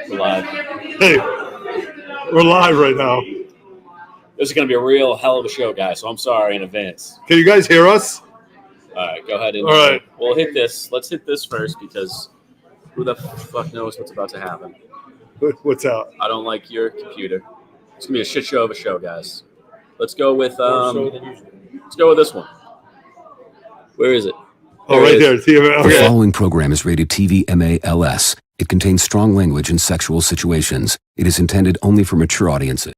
We're live. Hey, we're live right now. This is going to be a real hell of a show, guys, so I'm sorry in advance. Can you guys hear us? All right, go ahead. And All right. We'll hit this. Let's hit this first because who the fuck knows what's about to happen. What's out? I don't like your computer. It's going to be a shit show of a show, guys. Let's go with this one. Where is it? Oh, right there. TMA. The Okay. following program is rated TV MALS. It contains strong language and sexual situations. It is intended only for mature audiences.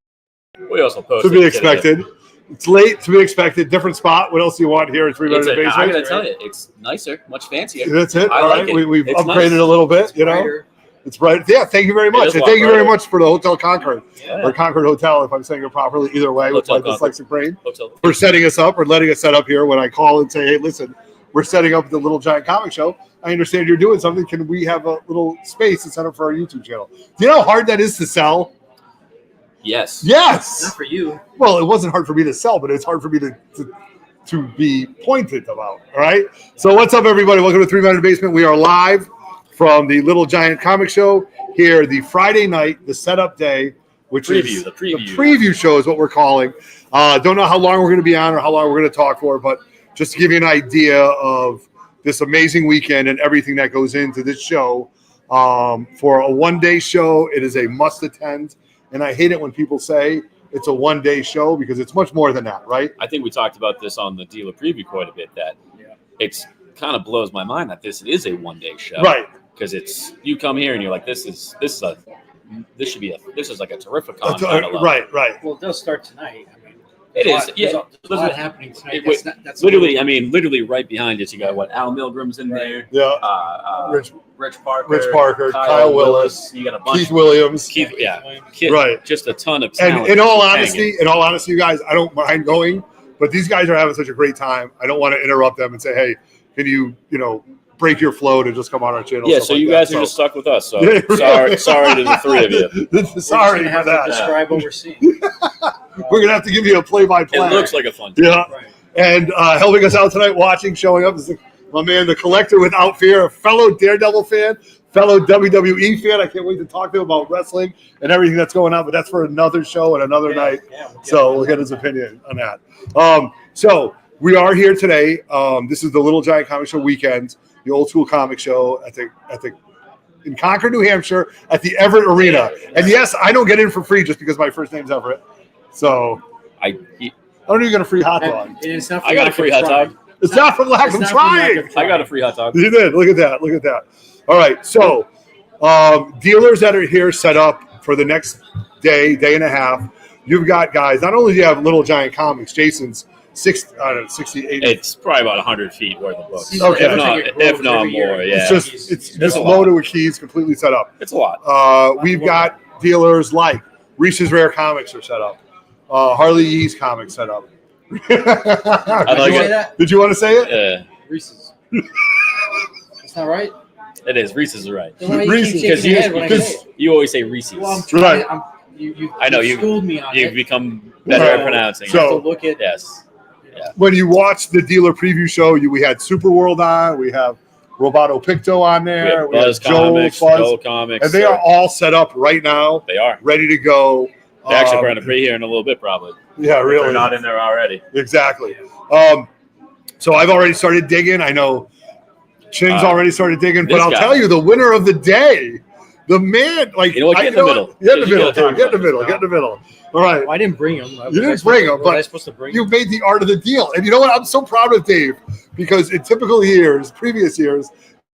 We also posted To be expected. It's late, to be expected. Different spot. What else do you want here in 3 minutes I'm basement? going to tell you, it's nicer, much fancier. That's it. I All like right. it. We've It's upgraded nice. a little bit. You know, Brighter. it's bright. Yeah. Thank you very much. is a And lot thank you very brighter. much for the Hotel Concord Yeah. or Concord Hotel, if I'm saying it properly. Either way, with my Hotel Concord. dyslexic brain, Hotel. for setting us up or letting us set up here. When I call and say, "Hey, listen, we're setting up the Little Giant Comic Show. I understand you're doing something. Can we have a little space to set up for our YouTube channel?" Do you know how hard that is to sell? Yes. Yes. Not for you. Well, it wasn't hard for me to sell, but it's hard for me to be pointed about. All right. So what's up, everybody? Welcome to 3 Minute Basement. We are live from the Little Giant Comic Show here, the Friday night, the setup day, which is The preview. the preview show is what we're calling. Don't know how long we're going to be on or how long we're going to talk for, but just to give you an idea of this amazing weekend and everything that goes into this show. For a one-day show, it is a must attend. And I hate it when people say it's a one-day show because it's much more than that, right? I think we talked about this on the dealer preview quite a bit, that it's kind of blows my mind that this is a one-day show. Right. Because it's, you come here and you're like, this is like a terrific con. kind of level. Right. Well, it does start tonight. I mean, It is, There's yeah. a lot happening tonight. That's Literally right behind it, you got what, Al Milgram's in there. Yeah. Rich Parker. Rich Parker, Kyle Willis, You got a bunch. Keith Williams. Right. Just a ton of And talent. in all honesty, you guys, I don't mind going, but these guys are having such a great time. I don't want to interrupt them and say, "Hey, can you break your flow to just come on our channel?" Yeah, stuff so like you that. guys are just stuck with us. So Yeah. sorry to the three of you. Sorry for have to that. describe what we're seeing. We're gonna have to give you a play-by-play. It looks like a fun time. Yeah. Right. And helping us out tonight, showing up is my man, the Collector Without Fear, a fellow Daredevil fan, fellow WWE fan. I can't wait to talk to him about wrestling and everything that's going on, but that's for another show and another night. Yeah, So we'll get his opinion on that. So we are here today. This is the Little Giant Comic Show weekend, the old school comic show in Concord, New Hampshire, at the Everett Arena. And yes, I don't get in for free just because my first name's Everett. So I don't even get a free hot dog. And it's not I got a free hot dog. It's not from lack of trying. I got a free hot dog. You did. Look at that. All right. So dealers that are here set up for the next day and a half. You've got guys. Not only do you have Little Giant Comics, Jason's 68. It's probably about 100 feet worth of books. Okay. If not more. Yeah. It's just loaded with keys, completely set up. It's a lot. We've got dealers like Reese's Rare Comics are set up. Harley Yee's Comics set up. I like say it. that? Did you want to say it? Yeah, Reese's. That's not right. it is. Reese's is right. Then why you Reese's, keep shaking your head when I say it? You always say Reese's. Well, I'm Right. trying. You I know, you- schooled me on You've it. become better Right. at pronouncing. So- You have to look at. Yes. When you watch the dealer preview show, we had Superworld on, we have Roboto Picto on We there, have Buzz Comics, Joe Comics. and they are all set up right now, They are. ready to go. They're actually going to be here in a little bit, probably. Yeah, If really. They're not in there already. Exactly. So I've already started digging. I know Chin's already started digging, but this I'll guy. tell you, the winner of the day, the man, like You know what? Get in the middle. Get in the You middle. gotta talk Get in the about middle. this Get in the middle. All right. Well, I didn't bring them. You didn't bring them, Was but I supposed to bring You them? made the art of the deal. And you know what? I'm so proud of Dave because in typical years, previous years,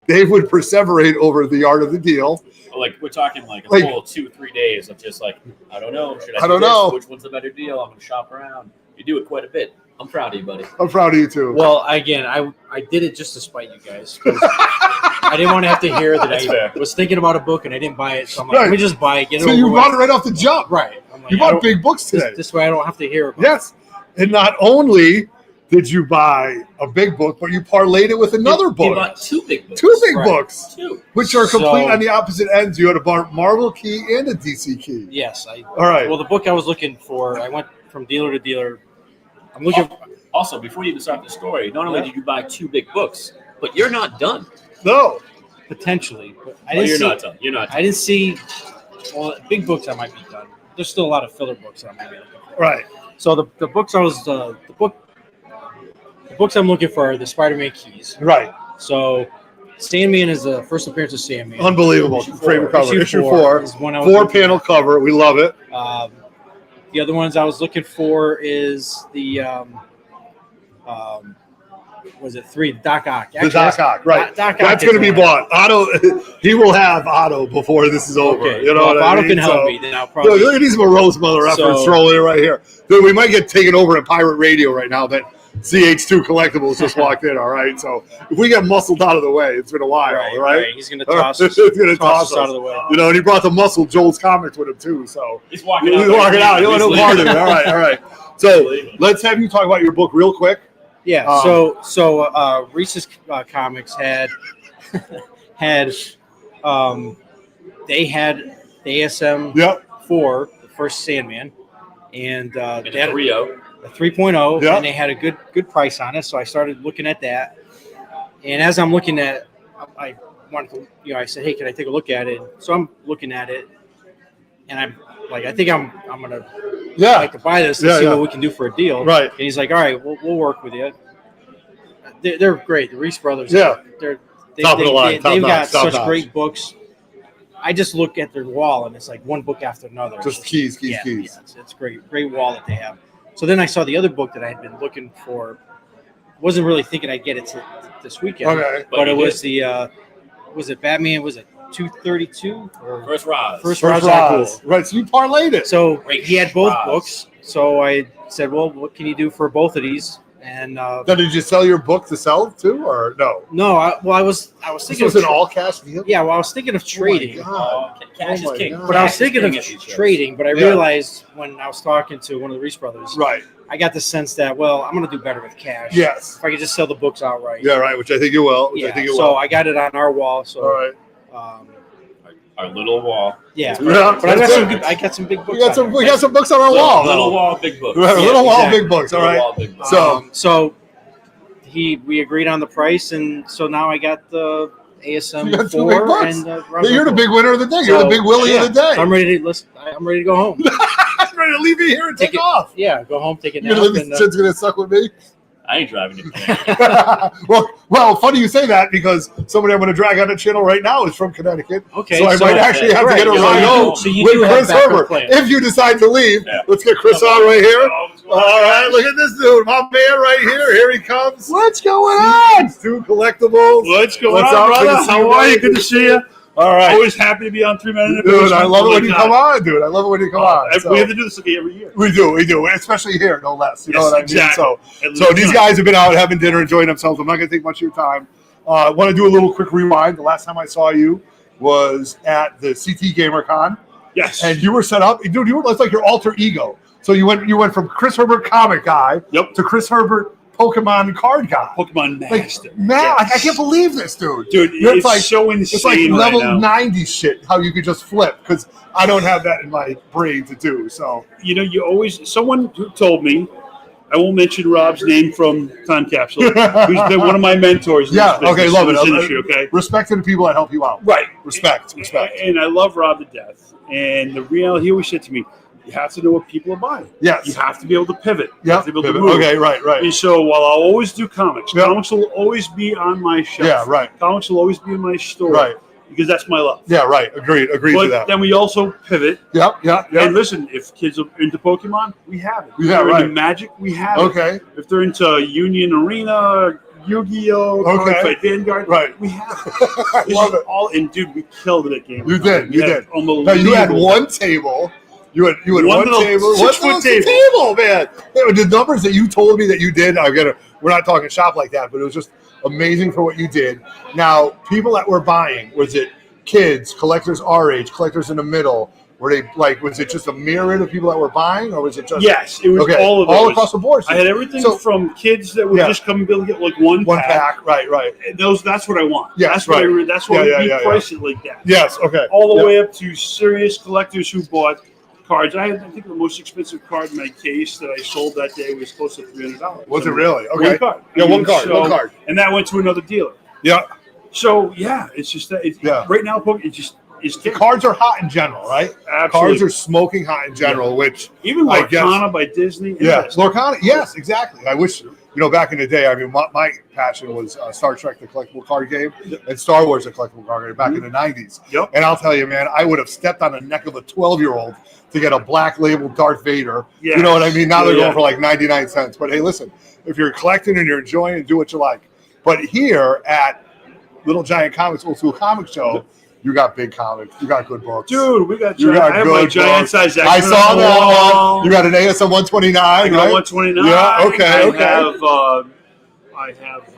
Dave would perseverate over the art of the deal. Like, we're talking like a Like- full 2-3 days of just like, I don't know. Should I do don't this? know. Which one's a better deal? I'm going to shop around. You do it quite a bit. I'm proud of you, buddy. I'm proud of you too. Well, again, I did it just to spite you guys. 'Cause I didn't want to have to hear that That's I fair. was thinking about a book and I didn't buy it. So I'm like, Right. let me just buy it. Get it So over you with. bought it right off the jump. Right. I'm like, You I bought don't- big books today. This way I don't have to hear about Yes. And not only did you buy a big book, but you parlayed it with another You book. bought 2 big books. Two big Right. books, Two. which are complete So- on the opposite ends. You had a Marvel key and a DC key. Yes. All right. Well, the book I was looking for, I went from dealer to dealer. I'm looking. Also, before you even start the story, not only Yeah. did you buy 2 big books, but you're not done. No. Potentially, but I Oh, didn't you're see. not done. You're not done. I didn't see well, big books I might be done. There's still a lot of filler books that I might be looking for. Right. So the books the books I'm looking for are the Spider-Man keys. Right. So Sandman is the first appearance of Sandman. Unbelievable. Frame cover. Issue 4. Is one I was looking 4-panel cover. We love it. at. The other ones I was looking for is the was it 3 Doc Ock? The Doc Ock, right. Doc Ock That's is going to be one. bought. Otto, he will have Otto before this is over. Okay. You know Well, what if I Otto mean? can help So- me, then I'll probably. Look at these morose mother efforts So- throwing it right here. Dude, we might get taken over in pirate radio right now that CH2 Collectibles just walked in, all right? So if we get muscled out of the way, it's been a while, all right? He's going to toss us, He's going to toss toss us out us. of the way. You know, and he brought the muscle Joel's comics with him, too. So He's walking he's out. walking out. He'll He's no leaving. part of it. All right, all right. So let's have you talk about your book real quick. Yeah. So Reese's Comics had they had the ASM Yep. 4, the first Sandman, and And they had a Rio. a 3.0, Yeah. and they had a good price on it. So I started looking at that, and as I'm looking at, I wanted to, I said, hey, can I take a look at it? So I'm looking at it, and I'm like, I think I'm gonna Yeah. like to buy this and Yeah, see yeah. what we can do for a deal. Right. And he's like, all right, we'll work with you. They're great. The Reese brothers. Yeah. They, Top of the line, top they've notch, got top such notch. great books. I just look at their wall and it's like one book after another. Just keys. Yeah, it's great wall that they have. So then I saw the other book that I had been looking for. Wasn't really thinking I'd get it this weekend. Okay. But it you was was it Batman? Was it 232 or First Roz. First First Ra's al Roz. Ghul? Right. So you parlayed it. So Great he had both Roz. books. So I said, well, what can you do for both of these? And Now, did you sell your book to sell too, or no? no, I was This thinking was of an all cash deal. yeah, well, I was thinking of trading. God. Cash Oh my is king. God. But I was Cash is thinking king of at these shows. trading, but I Yeah. realized when I was talking to one of the Reese brothers, Right. I got the sense that, well, I'm going to do better with cash. Yes. If I could just sell the books outright. Yeah. Right. Which I think you will. Which I Yeah, think you so will. I got it on our wall. So, All right. Our little wall. yeah. Yeah, But I got that's some. it. I got some big books. We got on some. there. We got some books on our Little wall. wall, big book. Right, Yeah, little wall, exactly. big books. All Little right. wall, big book. So- We agreed on the price, and so now I got the ASM You got two 4 big books. and You're the big winner of the day. You're the So, big Willie yeah. of the day. So I'm ready to listen. I'm ready to go home. I'm ready to leave you here and take Take it- off. Yeah, go home, take a You're nap. gonna leave And, this shit's gonna suck with me. I ain't driving it. well, funny you say that because somebody I'm going to drag on the channel right now is from Connecticut. Okay, so I might actually have to get a right, ride yeah. home So you with do have Chris backup Herbert. plans. If you decide to leave, Yeah. let's get Chris on right here. All right, look at this dude, my man right here. Here he comes. What's going on? Two collectibles. What's going What's on, up? Good brother? to see How you, are you? buddy. Good to see you. All right, Always happy to be on 3 Men in a dude. I Basement. love it Oh my when you God. come on, dude. I love it when you come on. And So- we have to do this again every year. we do, especially here, no less. You know Yes, what I mean? exactly. At So least these tonight. guys have been out having dinner, enjoying themselves. I'm not going to take much of your time. I want to do a little quick rewind. The last time I saw you was at the CT Gamer Con, Yes. and you were set up, dude. You were that's like your alter ego. So you went from Chris Herbert comic guy Yep. to Chris Herbert Pokemon card guy. Pokemon Like, Master. man, Yes. I can't believe this, dude. Dude, You're it's like- so It's like insane level right now. 90 shit. How you could just flip because I don't have that in my brain to do. So You know, you always, someone who told me, I won't mention Rob's name from Time Capsule, who's been one of my mentors in Yeah, this business, okay, love in it. this industry, okay? respect to the people that help you out. Right. Respect. And I love Rob to death. And the reality, he always said to me, you have to know what people are buying. Yes. You have to be able to pivot. You Yeah. have to be able to move. Okay. Right. And so while I'll always do comics, Yeah. comics will always be on my shelf. Yeah. Right. Comics will always be in my store. Right. Because that's my love. Yeah. Right. Agreed to But that. then we also pivot. Yep. And listen, if kids are into Pokemon, we have it. If Yeah, they're right. into Magic, we have it. Okay. If they're into Union Arena, Yu-Gi-Oh, Okay. Cardfight Vanguard, Right. we have it. I This love is it. all, and dude, we killed it at Game. You did. We You had did. Now unbelievable. you had one table. You had One one little table. 6-foot One little table, man. Yeah, the numbers that you told me that you did, we're not talking shop like that, but it was just amazing for what you did. Now, people that were buying, was it kids, collectors our age, collectors in the middle? Were they like? Was it just a myriad of people that were buying, or was it just Yes, it was okay, all of those. all across the board? I had everything So- from kids that would Yeah. just come and be able to get like one pack, right? And that's what I want. Yes, that's what right. that's why Yeah, we yeah, price it like that. Yes, okay. All the Yeah. way up to serious collectors who bought cards. I think the most expensive card in my case that I sold that day was close to $300. Was it really? Okay. One card. Yeah, I mean, one card. And that went to another dealer. Yeah. So yeah, it's just that. Yeah. Right now, it's just is the cards are hot in general, right? Absolutely. Cards are smoking hot in general, which even I guess- Lorcana by Disney. yeah, Interesting. Lorcana. Yes, exactly. I wish back in the day. I mean, my passion was Star Trek, the collectible card game, and Star Wars, the collectible card game, back in the '90s. Yep. And I'll tell you, man, I would have stepped on the neck of a 12-year-old to get a black labeled Darth Vader. Yes. You know what I mean? Now they're Yeah. going for like 99 cents. But hey, listen, if you're collecting and you're enjoying it, do what you like. But here at Little Giant Comics, Old School Comic Show, you got big comics. You got good books. Dude, we got You got I have my good giant books. size I X-Men saw on the that wall. one. You got an ASM 129, I got right? 129. Yeah, okay, I okay. have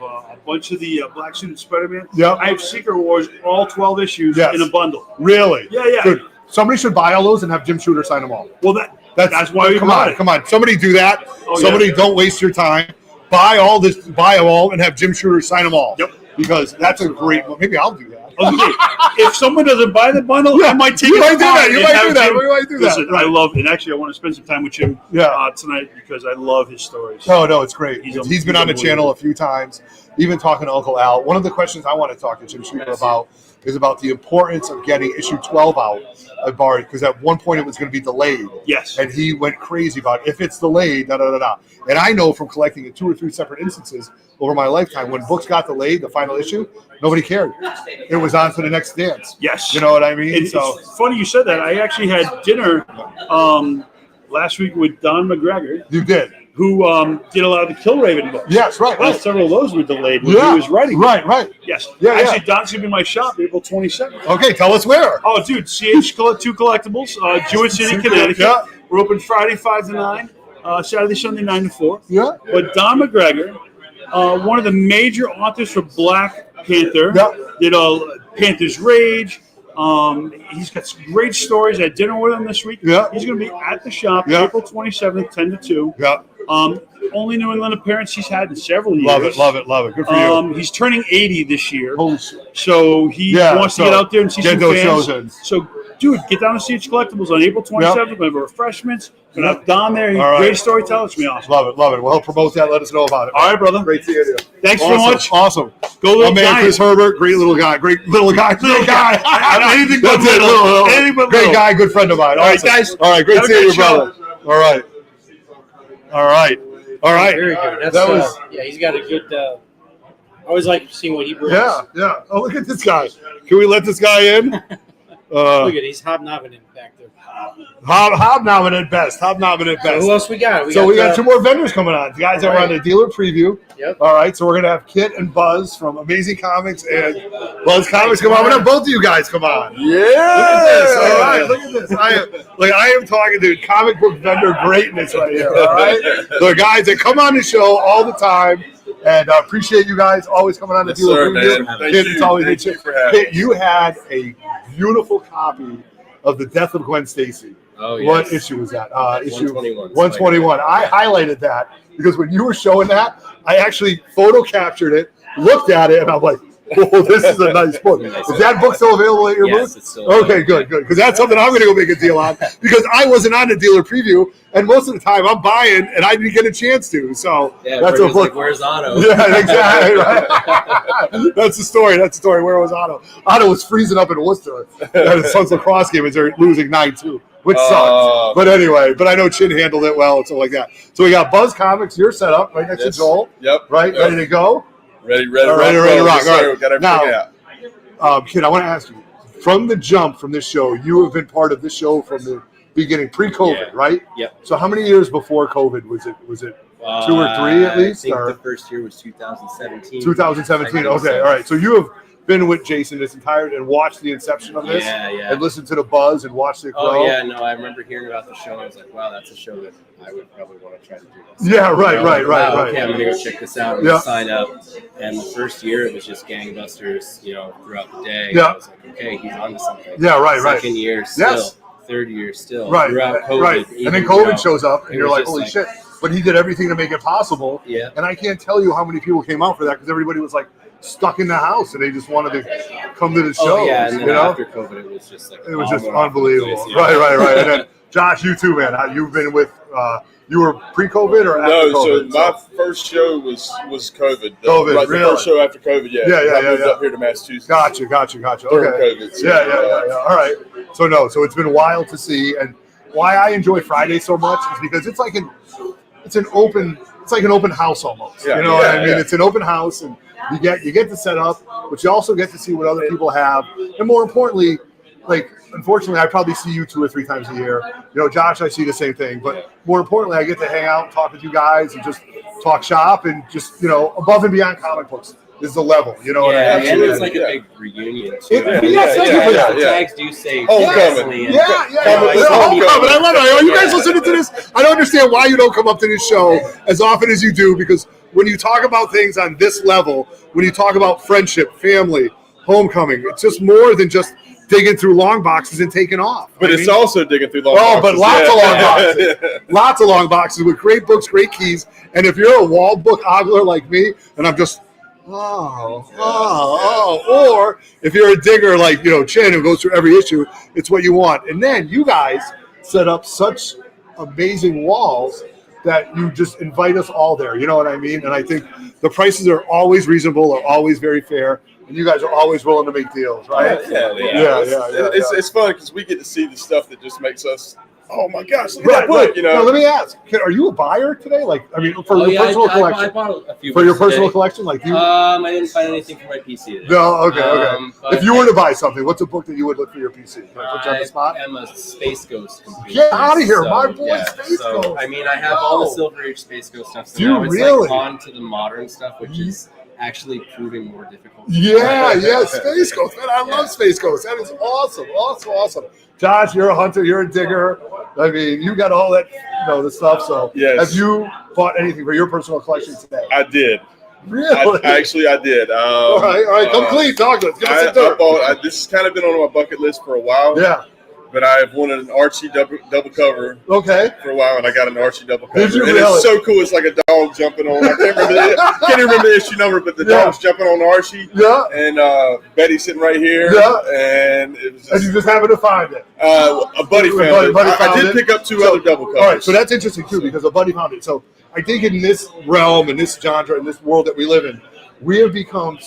a bunch of the Black Suited Spider-Man. Yep. I have Secret Wars, all 12 issues Yes. in a bundle. Really? Yeah. Dude, somebody should buy all those and have Jim Shooter sign them all. Well, that's why we come bought on, it. come on. Somebody do that. Oh, Somebody yeah. don't waste your time. Buy them all, and have Jim Shooter sign them all. Yep. Because that's a great. Maybe I'll do that. Okay. If someone doesn't buy the bundle, I might take You it might do apart that. You and might have do that. Jim- We might do that. Listen, I love, and actually, I want to spend some time with Jim Yeah. tonight because I love his stories. No, it's great. He's He's been on the unbelievable. channel a few times, even talking to Uncle Al. One of the questions I want to talk to Jim Shooter about is about the importance of getting issue 12 out at Bard, because at one point it was going to be delayed. Yes. And he went crazy about if it's delayed, da da da da. And I know from collecting in 2 or 3 separate instances over my lifetime, when books got delayed, the final issue, nobody cared. It was on to the next dance. Yes. You know what I mean? It's funny you said that. I actually had dinner last week with Don McGregor, you did. who did a lot of the Killraven books. Yes, right. Well, right. several of those were delayed when Yeah, he was writing. right. Yes. Yeah, yeah. Actually, Don's going to be in my shop April 27th. Okay, tell us where. Oh, dude, CH2 Collectibles, Jewett City, Connecticut. Yeah. We're open Friday 5 to 9, Saturday, Sunday 9 to 4. Yeah. But Don McGregor, one of the major authors for Black Panther, Yeah. did Panther's Rage. He's got some great stories. I had dinner with him this week. Yeah. He's going to be at the shop Yeah. April 27th, 10 to 2. Yeah. Only New England appearance he's had in several years. Love it. Good for you. He's turning 80 this year. Holy shit. So he Yeah, wants to so get out there and see get some those fans. shows in. So, dude, get down to CH Collectibles on April 27th. We're going to have refreshments. We're going to have Don there. He's All right. great storyteller. It's going to be awesome. Love it. Well, promote that. Let us know about it. All right, brother. Great seeing you. Thanks Awesome. so much. Awesome. Go My Little man, Giants. Chris Herbert, great little guy. Little guy. Anything but That's it, little. Anything but Great little. guy, good friend of mine. All right, Awesome. guys. All right, great Have a seeing you, great show. brother. All right. Very good. That's, That was- yeah, he's got a good. I always like seeing what he brings. Yeah. Oh, look at this guy. Can we let this guy in? Look at he's hobnobbing him back there. Hobnobbing at best. So best. who else we got? We got 2 more vendors coming on. The guys that were on the dealer preview. Yep. All right, so we're gonna have Kit and Buzz from Amazing Comics and Buzz Comics come on. We're gonna have both of you guys come on. Yeah. Look at this. All right, look at this. I am talking to comic book vendor greatness right here. All right, the guys that come on the show all the time. And appreciate you guys always coming on the dealer preview. Kit, it's always good shit. Kit, you had a beautiful copy of The Death of Gwen Stacy. Oh, yes. What issue was that? Issue 121. 121. I highlighted that because when you were showing that, I actually photo captured it, looked at it, and I'm like, oh, this is a nice book. Is that book still available at your Yes, booth? it's still Okay, available. good. Because that's something I'm going to go make a deal on because I wasn't on the dealer preview, and most of the time I'm buying, and I didn't get a chance to. So Yeah, that's a Brendan's book. like, where's Otto? Yeah, exactly. Right. That's the story. Where was Otto? Otto was freezing up in Worcester at his son's lacrosse game as they're losing 9-2, which sucks. But anyway, I know Chin handled it well and stuff like that. So we got Buzz Comics. You're set up right next to Joel. Yep. Right, Yep. ready to go. Ready to Ready to rock. Yes, All sir. right. We got everything Now- out. Kid, I want to ask you, from the jump from this show, you have been part of this show from the beginning, pre-COVID, Yeah. right? Yep. So how many years before COVID was it? 2 or 3 at least? I think Or the first year was 2017. 2017. I think Okay, so. all right. So you have been with Jason this entire and watched the inception of this, Yeah. and listened to the buzz and watched it grow. Oh, yeah, no, I remember hearing about the show, and I was like, wow, that's a show that I would probably want to try to do this. Yeah, right, You know, right. wow, Okay, I'm going to go check this out. I'm Yeah. going to sign up. And the first year, it was just gangbusters, throughout the day. Yeah. I was like, okay, he's onto something. Yeah, right. Second year, still. Yes. Third year, still. Right, Throughout COVID. right. even And then COVID throughout- shows up, and it you're was like, just holy shit. But he did everything to make it possible. Yeah. And I can't tell you how many people came out for that because everybody was like stuck in the house and they just wanted to come to the show. Oh, yeah, and then you know? after COVID, it was just like It was just all over the unbelievable. place, yeah. Right. And then Josh, you too, man. You've been with. You were pre-COVID or after No, COVID? so my first show was COVID. COVID, the really? first show after COVID, yeah. I moved up here to Massachusetts. Gotcha. During Okay. COVID, so, Yeah. All right. So it's been wild to see, and why I enjoy Friday so much is because it's like an open house almost. Yeah, you know what I mean? yeah. It's an open house, and you get to set up, but you also get to see what other people have, and more importantly, like. Unfortunately, I probably see you 2 or 3 times a year. You know, Josh, I see the same thing. But more importantly, I get to hang out and talk with you guys and just talk shop and just, above and beyond comic books is the level. You know what I mean? And it's like a big reunion too. Yeah. The tags do say Homecoming. Yeah. Homecoming. I love it. Are you guys listening to this? I don't understand why you don't come up to this show as often as you do, because when you talk about things on this level, when you talk about friendship, family, homecoming, it's just more than just digging through long boxes and taking off. But it's also digging through long boxes. But lots of long boxes. Lots of long boxes with great books, great keys. And if you're a wall book ogler like me, and I'm just, or if you're a digger like, Chin, who goes through every issue, it's what you want. And then you guys set up such amazing walls that you just invite us all there. You know what I mean? And I think the prices are always reasonable, are always very fair. And you guys are always willing to make deals, right? Yeah. It's fun because we get to see the stuff that just makes us, oh my gosh, look at that book, Now, let me ask: are you a buyer today? For your personal collection? I bought a few for your books personal today. collection, like you. I didn't find anything for my PC today. No, okay. But If you were to buy something, what's a book that you would look for your PC? Can I put you on the spot? I'm a Space Ghost completely. Get out of here, my boy, yeah, Space Ghost. I mean, I have all the Silver Age Space Ghost stuff. So Do you now it's really? like on to the modern stuff, which is actually proving more difficult. Yeah, Space Ghost. Man, I love Space Ghost. That is awesome. Josh, you're a hunter. You're a digger. I mean, you got all that, the stuff. So, Yes. Have you bought anything for your personal collection today? I did. Really? I did. All right. Come clean. Talk to us. Give us a I dirt. bought. This has kind of been on my bucket list for a while. Yeah. But I've wanted an Archie double cover Okay. for a while, and I got an Archie double cover. Did you and really? it's so cool. It's like a dog jumping on. I can't remember the issue number, but the dog's jumping on Archie. Yeah. And Betty's sitting right here. Yeah. And it was And you just, just happen to find it. a buddy found it. Buddy I found did it. pick up 2 other double covers. All right, so that's interesting too, because a buddy found it. So I think in this realm, in this genre, in this world that we live in, we have become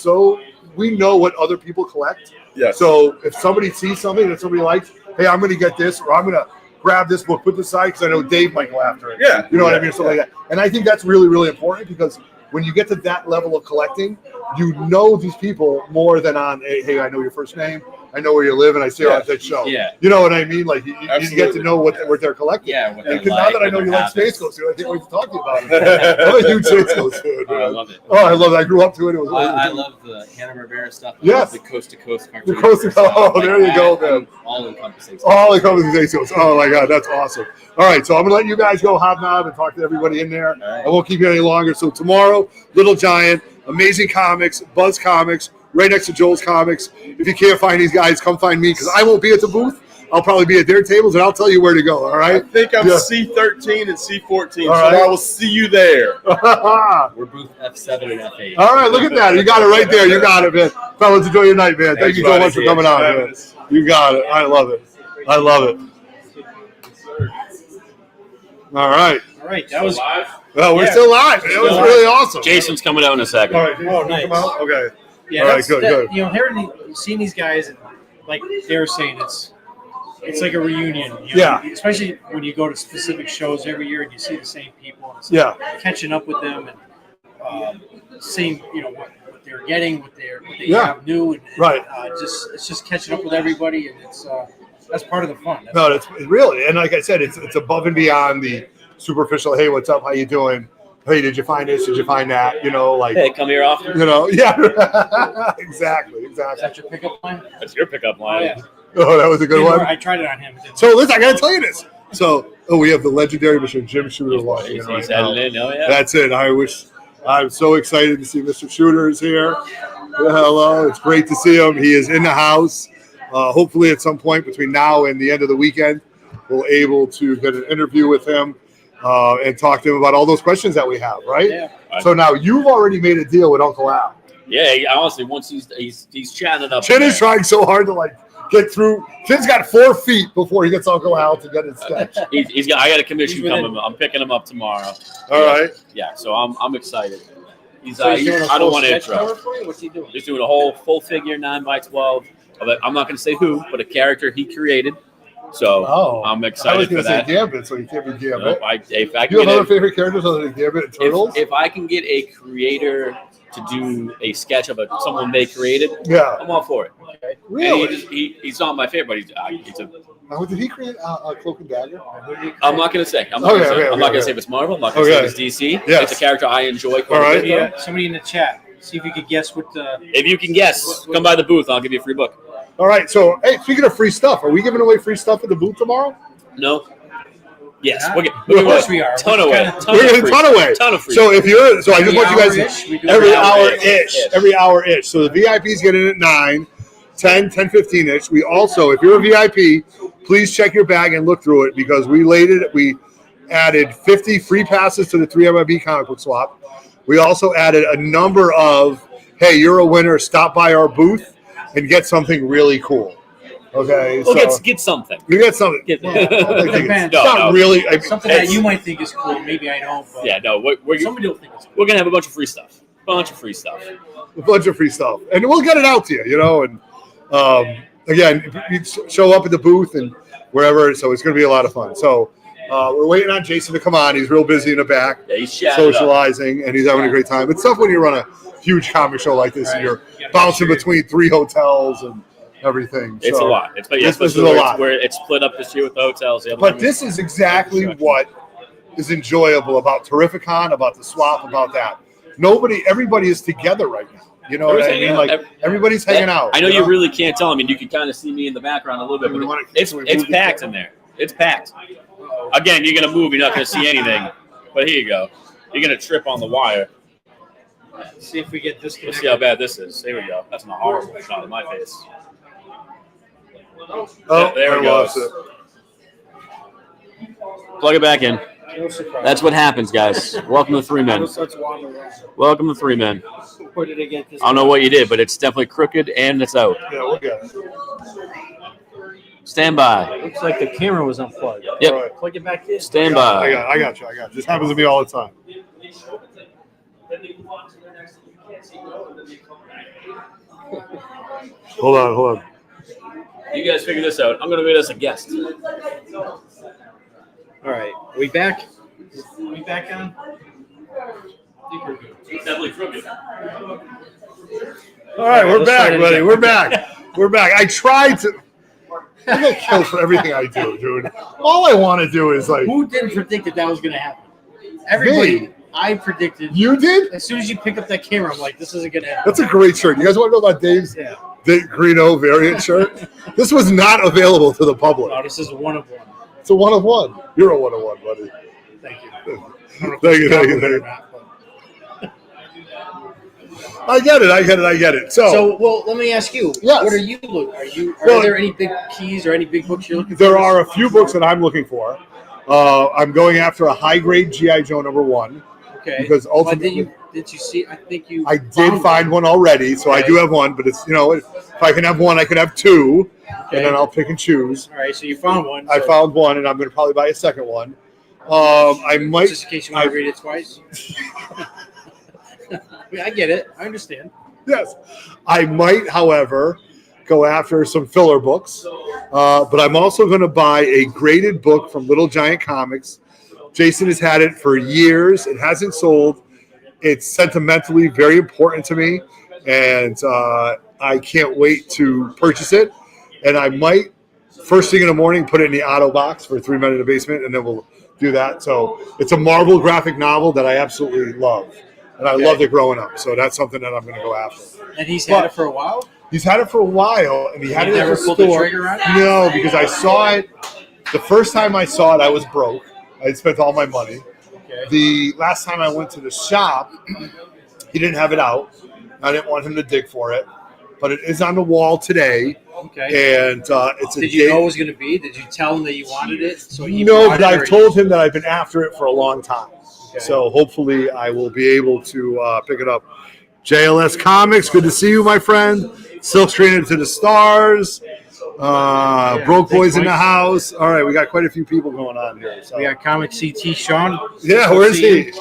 we know what other people collect. Yes. So if somebody sees something that somebody likes, hey, I'm going to get this, or I'm going to grab this book, put this aside because I know Dave might go after it. Yeah. You know what I mean? Something like that. And I think that's really, really important, because when you get to that level of collecting, you know these people more than on, hey, I know your first name, I know where you live, and I see you on that show. Yeah. You know what I mean? Like, you get to know what they're collecting. Yeah. What And they now that I know what you their like Space habits. Ghost, I can't wait to talk to you about it. I'm a huge Space Ghost fan, Oh, I man. love it. Oh, I love it. I grew up to it. It was I love the Hanna-Barbera stuff. I Yes. love the coast-to-coast cartoon. The coast to stuff. coast. There you go, man. All-encompassing. all the comes Space Ghost. Oh my God, that's awesome. All right, so I'm gonna let you guys go hobnob and talk to everybody in there. right. I won't keep you any longer. So tomorrow, Little Giant, Amazing Comics, Buzz Comics, right next to Joel's Comics. If you can't find these guys, come find me, because I won't be at the booth. I'll probably be at their tables, and I'll tell you where to go. All I right. think I'm Yeah. C13 and C14, All so right. I will see you there. All We're booth F7 and F8. right, look at that. You got it right there. You got it, man. Fellas, enjoy your night, man. Thank you so much for coming on, man. You got it. I love it. All right. All right, that was Well, we're Yeah. still live. Man. It was really awesome. Jason's coming out in a second. All right. Jason, Oh, you nice. come out? Okay. yeah. All right, that's- good, that- good. You know, seeing these guys, and like they were saying, it's like a reunion. You know, Yeah. Especially when you go to specific shows every year and you see the same people. And it's Yeah. catching up with them and seeing what they're getting, what they Yeah. have new, and Right. it's just catching up with everybody, and it's that's part of the fun. No, it's really, and like I said, it's above and beyond the superficial. Hey, what's up? How you doing? Hey, did you find this? Did you find that? You know, like, Hey, come here often. yeah, exactly. Is that your pickup line? That's your pickup Oh, line. yeah. Oh, that was a good one. I tried it on him. It didn't So listen, I gotta tell you this. So, we have the legendary Mr. Jim Shooter walking in right He's now. heading in. Oh yeah. That's it. I'm so excited to see Mr. Shooter is here. Hello, it's great to see him. He is in the house. Hopefully, at some point between now and the end of the weekend, we'll able to get an interview with him and talk to him about all those questions that we have. Right. Yeah. So now you've already made a deal with Uncle Al. Yeah. Honestly, once he's chatting it up. Chin is trying so hard to get through. Kid's got 4 feet before he gets Uncle Al to get his sketch. He's got. I got a commission coming. I'm picking him up tomorrow. All right. Yeah, so I'm excited. He's So he's doing a I don't full want to sketch intro. cover for you? What's he doing? He's doing a whole full figure 9x12. I'm not going to say who, but a character he created. So I'm I was excited for going to that. say Gambit, so you can't be Gambit. Nope, if I You can have other get favorite characters other than Gambit and Turtles? if I can get a creator to do a sketch of someone they created, Yeah. I'm all for it. Really? And he's not my favorite, but he's a. Now, did he create a Cloak and Dagger? I'm not going to say. I'm not Okay, going to say. okay, I'm not going okay. to say if it's Marvel. I'm not going to Okay. say if it's DC. Yes. It's a character I enjoy quite All a right. bit. Yeah, somebody in the chat. See if you could guess what the. If you can guess, come by the booth. I'll give you a free book. All right. So, hey, speaking of free stuff, are we giving away free stuff at the booth tomorrow? No. Yes, Yeah. we're Of course we are. Ton What away. kind of- Ton We're of giving free a ton away. Ton of free. So if you're, so I just want you guys hour-ish? We do every hour-ish. every hour-ish. So the VIPs get in at 9, 10, 10:15-ish. We also, if you're a VIP, please check your bag and look through it because we added 50 free passes to the 3MIB comic book swap. We also added a number of, hey, you're a winner, stop by our booth and get something really cool. Okay, Well, so get something. you get something. Get, I think Depends. it's not No. really. Something that you might think is cool, maybe I don't. But yeah, no, we're somebody will think it's cool. we're gonna have a bunch of free stuff. Bunch of free stuff. A bunch of free stuff, and we'll get it out to you. You know, and again, you show up at the booth and wherever. So it's going to be a lot of fun. So we're waiting on Jason to come on. He's real busy in the back, Yeah, he's chatting up. socializing, and he's having a great time. It's tough when you run a huge comic show like this and Right. you're bouncing between 3 hotels and everything. It's So- a lot. It's but This is a lot. Where it's split up this year with the hotels. The other But one- this is exactly what is enjoyable about Terrificon, about the swap, about that. Everybody is together right now. You know what I Everybody's mean? hanging Like out. everybody's hanging out. I know you really can't tell. I mean, you can kind of see me in the background a little bit, Do we but wanna- it's do we it's move the packed camera? in there. It's packed. Again, you're gonna move. You're not gonna see anything. But here you go. You're gonna trip on the wire. See if we get this. We'll see how bad this is. There we go. That's not horrible shot of my face. Oh, There I it goes. lost it. Plug it back in. No surprise. That's what happens, guys. Welcome to Three Men. Welcome to Three Men. Put it again. I don't know what you did, but it's definitely crooked and it's out. Yeah, we'll get it. Stand by. Looks like the camera was unplugged. Yep. All right. Plug it back in. Stand I by. got you. This happens to me all the time. Hold on. You guys figure this out. I'm going to be as a guest. All right. Are we back? Are we back on? Definitely crooked. All right, we're Let's back, try it buddy. again. We're back. We're back. I tried to. I get killed for everything I do, dude. All I want to do is like. Who didn't predict that was going to happen? Everybody. Me. I predicted. You did? As soon as you pick up that camera, I'm like, this isn't going to happen. That's a great shirt. You guys want to know about Dave's Yeah. Greeno variant shirt? This was not available to the public. Oh, this is a one of one. It's a 1-of-1. You're a 1-of-1, buddy. Thank you. Thank you. I get it. So, well, let me ask you. Yes. What are you looking? Are Well, there any big keys or any big books you're looking for? there are a few books that I'm looking for. I'm going after a high-grade G.I. Joe #1 Okay. because But ultimately did you see? I think you. I did find one already, so I Okay. do have one. But it's if I can have one, I could have two, Okay. and then I'll pick and choose. All right. So you found one. I so found one, and I'm going to probably buy a second one. I might. just in case you want to read it twice. I get it. I understand. Yes, I might, however, go after some filler books, but I'm also going to buy a graded book from Little Giant Comics. Jason has had it for years. It hasn't sold. It's sentimentally very important to me, and I can't wait to purchase it. And I might, first thing in the morning, put it in the auto box for 3 Men in the Basement, and then we'll do that. So it's a Marvel graphic novel that I absolutely love. And I loved it growing up. So that's something that I'm going to go after. And he's had it for a while. He's had it for a while, and he had You it at never the pulled the store. trigger on it? No, because I saw it. The first time I saw it, I was broke. I had spent all my money. Okay. The last time I went to the shop, he didn't have it out. I didn't want him to dig for it. But it is on the wall today, Okay. and it's a Did you date. know it was going to be? Did you tell him that you wanted it? So you No, bought but it, or I've told him that I've been after it for a long time. Okay. So hopefully I will be able to pick it up. JLS Comics, good to see you, my friend. Silk Screen Into the Stars. Broke Boys in Mike. the house. All right, we got quite a few people going on here. So. We got Comic CT Sean. Yeah, where's he?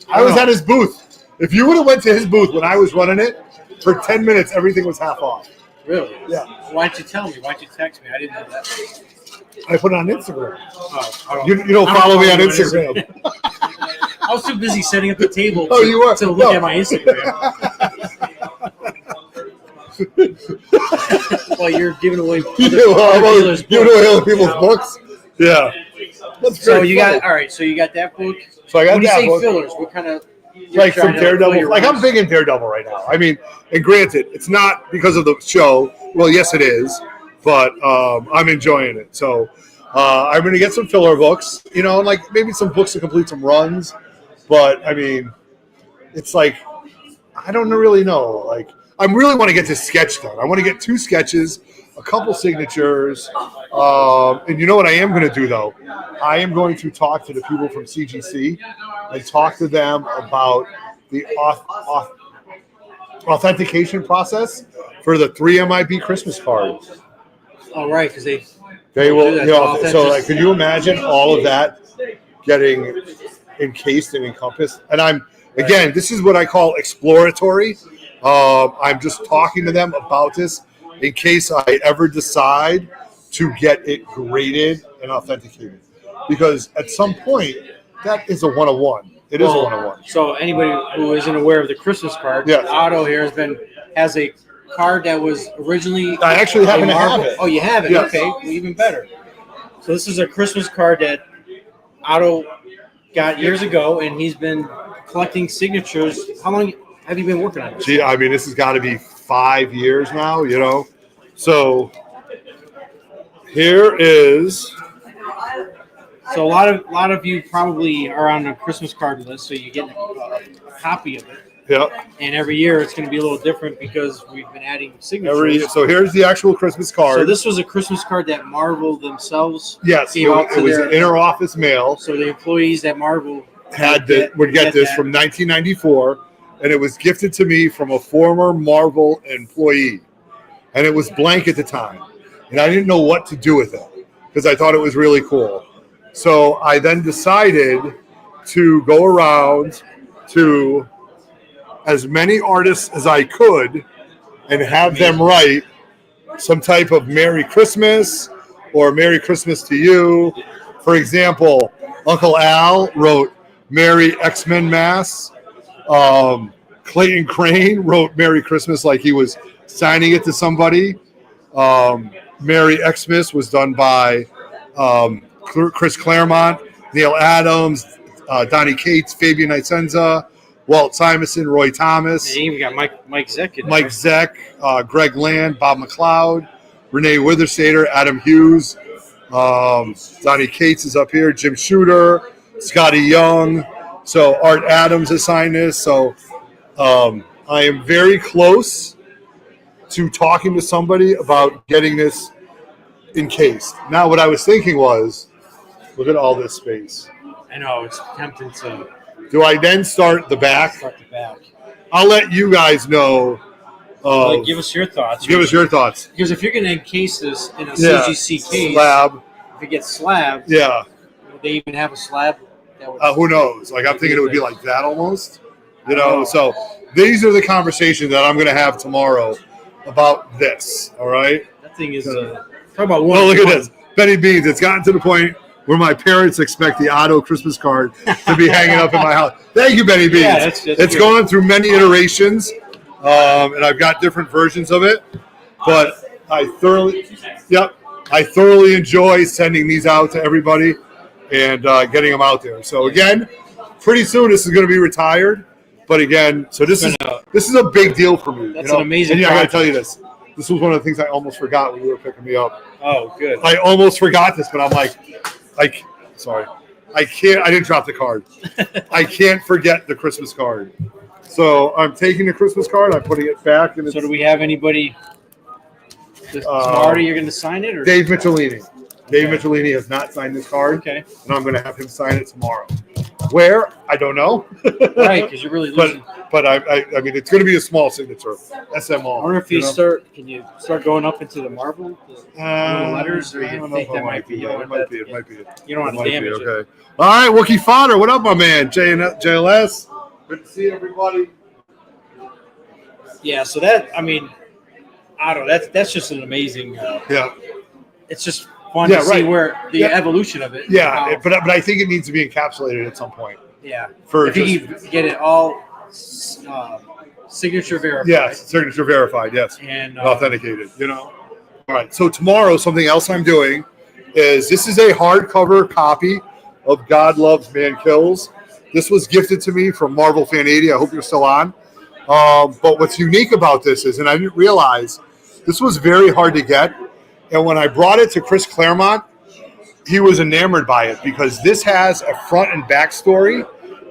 I was at his booth. If you would have went to his booth when I was running it, for 10 minutes, everything was half off. Really? Yeah. Why'd you tell me? Why'd you text me? I didn't know that. I put it on Instagram. Oh, You don't follow me on Instagram. I was too busy setting up the table Oh, you were? to look No. at my Instagram. Well, you're giving away dealers' Giving books. away other people's books. Yeah. That's So very you funny. got all right. So you got that book. So I got When you that say book. fillers, what kind of Like some Daredevil. Like I'm big in Daredevil right now. I mean, and granted, it's not because of the show. Well, yes, it is, but I'm enjoying it. So I'm going to get some filler books, and like maybe some books to complete some runs. But I mean, it's like I don't really know. Like I really want to get this sketch done. I want to get 2 sketches, a couple signatures, and you know what I am going to do though? I am going to talk to the people from CGC and talk to them about the authentication process for the 3 MIB Christmas cards. Oh, right, because they Will, do that. so like, could you imagine all of that getting encased and encompassed? And this is what I call exploratory. I'm just talking to them about this in case I ever decide to get it graded and authenticated. Because at some point, that is a 101. It is a 101. So anybody who isn't aware of the Christmas card, Yes. Otto here has a card that was originally. I actually happen a to have Marvel- it. Oh, you have it? Yes. Okay, well, even better. So this is a Christmas card that Otto got years ago, and he's been collecting signatures. How long have you been working on this? Gee, I mean, this has got to be 5 years now, So here is. So a lot of you probably are on the Christmas card list, so you get a copy of it. Yep. And every year it's going to be a little different because we've been adding signatures. So here's the actual Christmas card. So this was a Christmas card that Marvel themselves Yes, gave out it to was their. inter-office mail. So the employees at Marvel Would get this that. from 1994, and it was gifted to me from a former Marvel employee, and it was blank at the time, and I didn't know what to do with it because I thought it was really cool. So I then decided to go around to as many artists as I could and have them write some type of Merry Christmas or Merry Christmas to you. For example, Uncle Al wrote Merry X-Men Mass. Clayton Crane wrote Merry Christmas like he was signing it to somebody. Merry Xmas was done by Chris Claremont, Neil Adams, Donnie Cates, Fabian Icenza, Walt Simonson, Roy Thomas, And you even got Mike Zeck in there. Mike Zeck, Greg Land, Bob McLeod, Renee Witherstater, Adam Hughes, Donnie Cates is up here, Jim Shooter, Scotty Young. So Art Adams has signed this. So I am very close to talking to somebody about getting this encased. Now, what I was thinking was, look at all this space. I know it's tempting to Do I then start the back? start the back. I'll let you guys know. Give us your thoughts. Give us your thoughts. Because if you're going to encase this in a Yeah. CGC case, Slab. if it gets slabbed, Yeah. would they even have a slab? That would, Who knows? Like, I'm thinking it would be like that almost. Oh. So these are the conversations that I'm going to have tomorrow about this. All right. that thing is talk about one. Well, look at this. Benny Beans. It's gotten to the point where my parents expect the Otto Christmas card to be hanging up in my house. Thank you, Benny Beans. Yeah, that's it's good. gone through many iterations, and I've got different versions of it. But I thoroughly enjoy sending these out to everybody and getting them out there. So again, pretty soon this is going to be retired. But again, so this is a big deal for me. That's an amazing And yeah, I got to project. tell you this. This was one of the things I almost forgot when you were picking me up. Oh, good. I almost forgot this, but I'm like, sorry. I didn't drop the card. I can't forget the Christmas card. So I'm taking the Christmas card. I'm putting it back. And So do we have anybody tomorrow you're going to sign it? Or? Dave Michelini. Dave Michelini has not signed this card, Okay. and I'm going to have him sign it tomorrow. Where? I don't know. Right, because you're really losing. But I mean, it's going to be a small signature. SMO. I wonder if you can you start going up into the Marvel little letters, or I you don't know think if that I might be? It might be. It might be. You don't want to damage it. Okay. All right, Wookie Fodder. What up, my man? JLS. Good to see everybody. Yeah, so that, I mean, I don't know. That's just an amazing. Yeah. It's just fun to see right. where the Yeah. evolution of it. Yeah, how- but I think it needs to be encapsulated at some point. yeah. For If you can get it all signature verified. yes, signature verified. Yes. And Authenticated, All right. So tomorrow, something else I'm doing is this is a hardcover copy of God Loves, Man Kills. This was gifted to me from Marvel Fan 80. I hope you're still on. But what's unique about this is, and I didn't realize, this was very hard to get. And when I brought it to Chris Claremont, he was enamored by it because this has a front and back story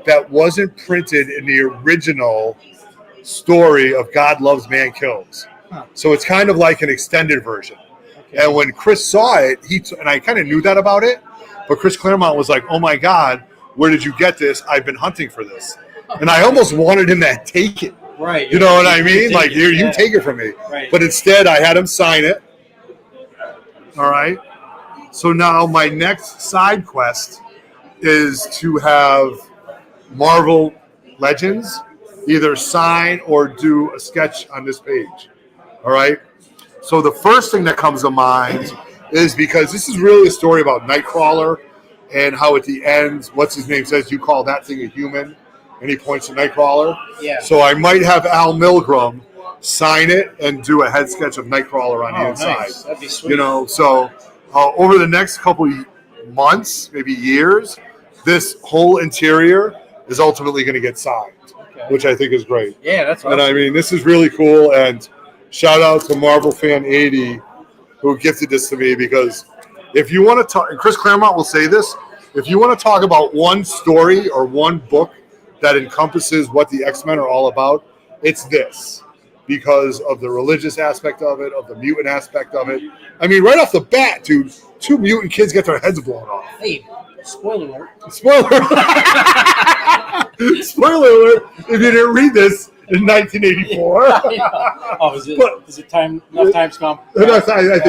that wasn't printed in the original story of God Loves, Man Kills. So it's kind of like an extended version. okay. And when Chris saw it, and I kind of knew that about it, but Chris Claremont was like, "Oh my God, where did you get this? I've been hunting for this." And I almost wanted him to take it. right. You know what I mean? take Like, it, you yeah. take it from me. Right. But instead, I had him sign it. All right. So now my next side quest is to have Marvel Legends either sign or do a sketch on this page. All right. So the first thing that comes to mind is because this is really a story about Nightcrawler and how at the end, what's his name says, you call that thing a human, and he points to Nightcrawler. Yeah. So I might have Al Milgrom sign it and do a head sketch of Nightcrawler on the inside. Nice. That'd be sweet. So over the next couple months, maybe years, this whole interior is ultimately going to get signed, Okay. which I think is great. Yeah, that's awesome. And I mean, this is really cool. And shout out to Marvel Fan 80 who gifted this to me, because if you want to talk, and Chris Claremont will say this, if you want to talk about one story or one book that encompasses what the X-Men are all about, it's this, because of the religious aspect of it, of the mutant aspect of it. I mean, right off the bat, dude, 2 mutant kids get their heads blown off. Hey, spoiler alert. Spoiler! Spoiler alert! If you didn't read this in 1984. Oh, is it enough time's come? I think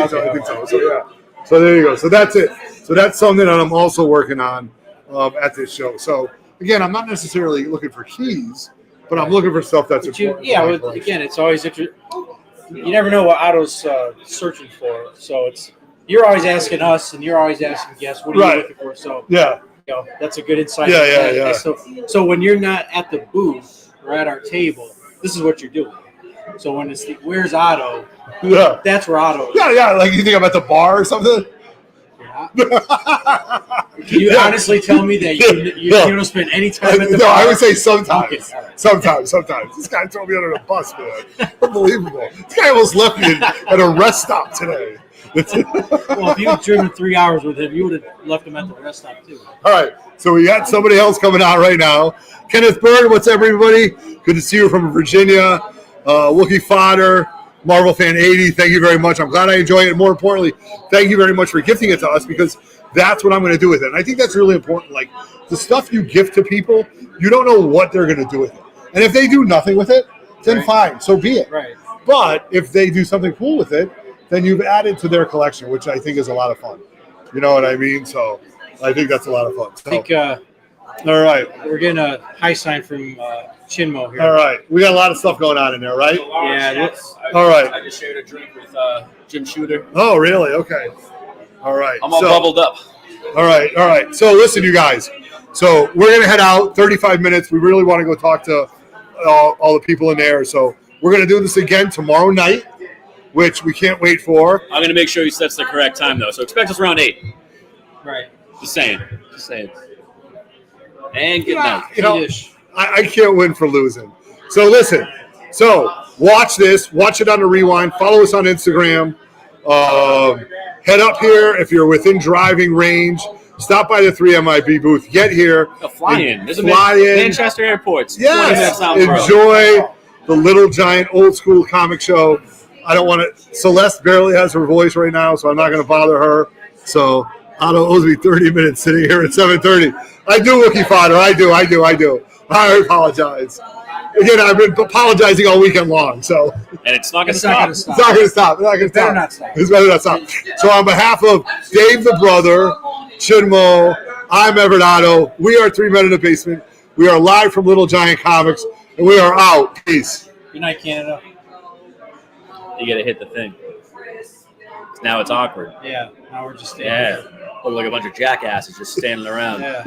so. I think so. So yeah. So there you go. So that's it. So that's something that I'm also working on at this show. So again, I'm not necessarily looking for keys, but I'm looking for stuff that's important. Again, it's always interesting. You never know what Otto's searching for. So you're always asking us, and you're always asking guests, what are you looking for? So Yeah. that's a good insight. Yeah. So when you're not at the booth or at our table, this is what you're doing. So when it's where's Otto, Yeah. that's where Otto is. Yeah. Like you think I'm at the bar or something? Can you honestly tell me that you don't spend any time at the No, bar? I would say sometimes. Okay, all right. Sometimes. This guy threw me under the bus, man. Unbelievable. This guy almost left me at a rest stop today. Well, if you had driven 3 hours with him, you would have left him at the rest stop too. All right, so we got somebody else coming out right now. Kenneth Bird, what's up, everybody? Good to see you from Virginia. Wookie Fodder, Marvel Fan 80, thank you very much. I'm glad I enjoy it. More importantly, thank you very much for gifting it to us, because that's what I'm going to do with it. And I think that's really important. Like, the stuff you gift to people, you don't know what they're going to do with it. And if they do nothing with it, then fine, so be it. Right. But if they do something cool with it, then you've added to their collection, which I think is a lot of fun. You know what I mean? So I think that's a lot of fun. So, I think all right. we're getting a high sign from Chinmo here. All right. We got a lot of stuff going on in there, right? Yeah. All right. I just shared a drink with Jim Shooter. Oh, really? Okay. All right. I'm all bubbled up. All right. So listen, you guys. So we're going to head out 35 minutes. We really want to go talk to all the people in there. So we're going to do this again tomorrow night, which we can't wait for. I'm going to make sure he sets the correct time, though. So expect us around 8. Right. Just saying. And good night. You know, I can't win for losing. So listen. So watch this. Watch it on the rewind. Follow us on Instagram. Head up here if you're within driving range. Stop by the 3MIB booth. Get here. Fly in. There's a Fly in. Manchester Airport's. 20 Yes. minutes down the road. Enjoy the Little Giant old school comic show. I don't want to. Celeste barely has her voice right now, so I'm not going to bother her. So Otto owes me 30 minutes sitting here at 7:30. I do, Wookie Fodder. I do. I apologize. Again, I've been apologizing all weekend long, so And it's not going to It's not stop. going to it's stop. not going to stop. It's not going to Better stop. not stop. It's better not stop. So on behalf of Dave the brother, Chinmo, I'm Everett Otto. We are Three Men in the Basement. We are live from Little Giant Comics, and we are out. Peace. Good night, Canada. You got to hit the thing. Now it's awkward. Yeah. Now we're just staying. Yeah. Look like a bunch of jackasses just standing around. Yeah.